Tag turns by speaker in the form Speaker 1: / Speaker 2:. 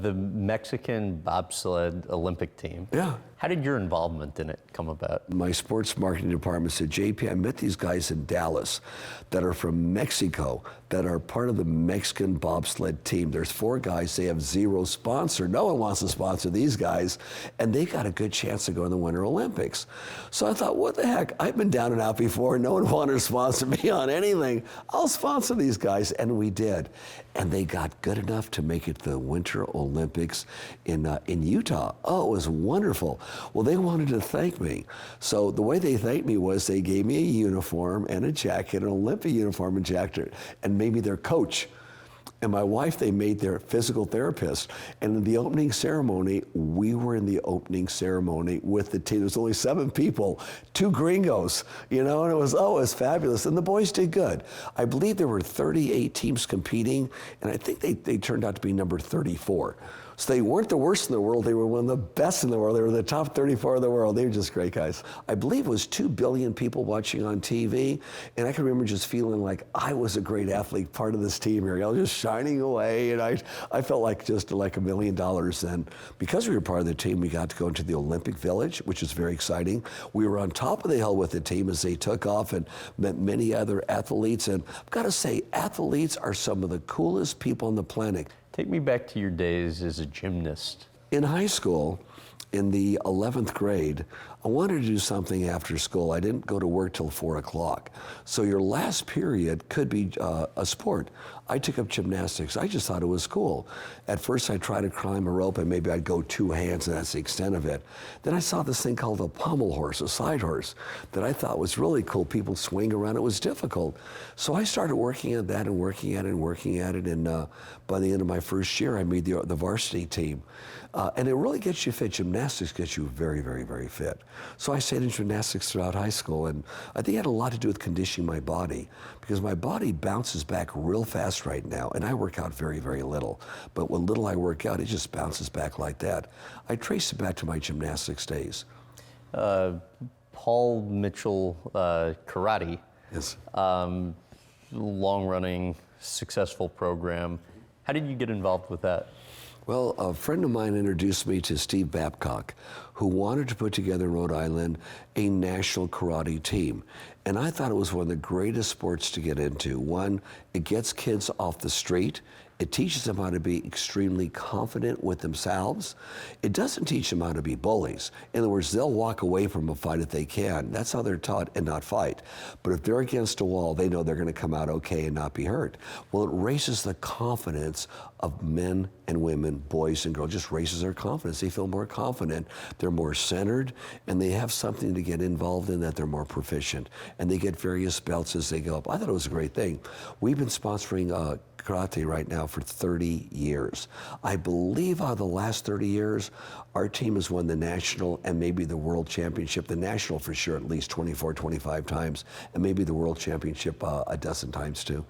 Speaker 1: The Mexican bobsled Olympic team.
Speaker 2: Yeah.
Speaker 1: How did your involvement in it come about?
Speaker 2: My sports marketing department said, JP, I met these guys in Dallas that are from Mexico that are part of the Mexican bobsled team. There's 4 guys, they have 0 sponsor. No one wants to sponsor these guys, and they got a good chance to go in the Winter Olympics. So I thought, what the heck? I've been down and out before. No one wanted to sponsor me on anything. I'll sponsor these guys, and we did. And they got good enough to make it to the Winter Olympics in Utah. Oh, it was wonderful. Well, they wanted to thank me. So the way they thanked me was they gave me a uniform and a jacket, an Olympic uniform and jacket, and maybe their coach. And my wife, they made their physical therapist. And in the opening ceremony, we were in the opening ceremony with the team. There was only 7 people, 2 gringos, you know, and it was fabulous. And the boys did good. I believe there were 38 teams competing, and I think they turned out to be number 34. So they weren't the worst in the world, they were one of the best in the world. They were the top 34 in the world. They were just great guys. I believe it was 2 billion people watching on TV, and I can remember just feeling like I was a great athlete, part of this team here. I was just shining away, and I felt like just like $1 million. And because we were part of the team, we got to go into the Olympic Village, which is very exciting. We were on top of the hill with the team as they took off and met many other athletes. And I've got to say, athletes are some of the coolest people on the planet.
Speaker 1: Take me back to your days as a gymnast.
Speaker 2: In high school, in the 11th grade, I wanted to do something after school. I didn't go to work till 4 o'clock. So your last period could be a sport. I took up gymnastics. I just thought it was cool. At first I tried to climb a rope and maybe I'd go 2 hands and that's the extent of it. Then I saw this thing called a pommel horse, a side horse, that I thought was really cool. People swing around, it was difficult. So I started working at that and working at it and working at it, and by the end of my first year I made the varsity team. And it really gets you fit. Gymnastics gets you very, very, very fit. So I stayed in gymnastics throughout high school, and I think it had a lot to do with conditioning my body, because my body bounces back real fast right now, and I work out very, very little. But what little I work out, it just bounces back like that. I trace it back to my gymnastics days.
Speaker 1: Paul Mitchell Karate.
Speaker 2: Yes.
Speaker 1: Long-running, successful program. How did you get involved with that?
Speaker 2: Well, a friend of mine introduced me to Steve Babcock, who wanted to put together in Rhode Island a national karate team. And I thought it was one of the greatest sports to get into. One, it gets kids off the street. It teaches them how to be extremely confident with themselves. It doesn't teach them how to be bullies. In other words, they'll walk away from a fight if they can. That's how they're taught, and not fight. But if they're against a wall, they know they're going to come out okay and not be hurt. Well, it raises the confidence of men and women, boys and girls, just raises their confidence. They feel more confident, they're more centered, and they have something to get involved in that they're more proficient. And they get various belts as they go up. I thought it was a great thing. We've been sponsoring karate right now for 30 years. I believe out of the last 30 years, our team has won the national and maybe the world championship, the national for sure, at least 24, 25 times, and maybe the world championship a dozen times too.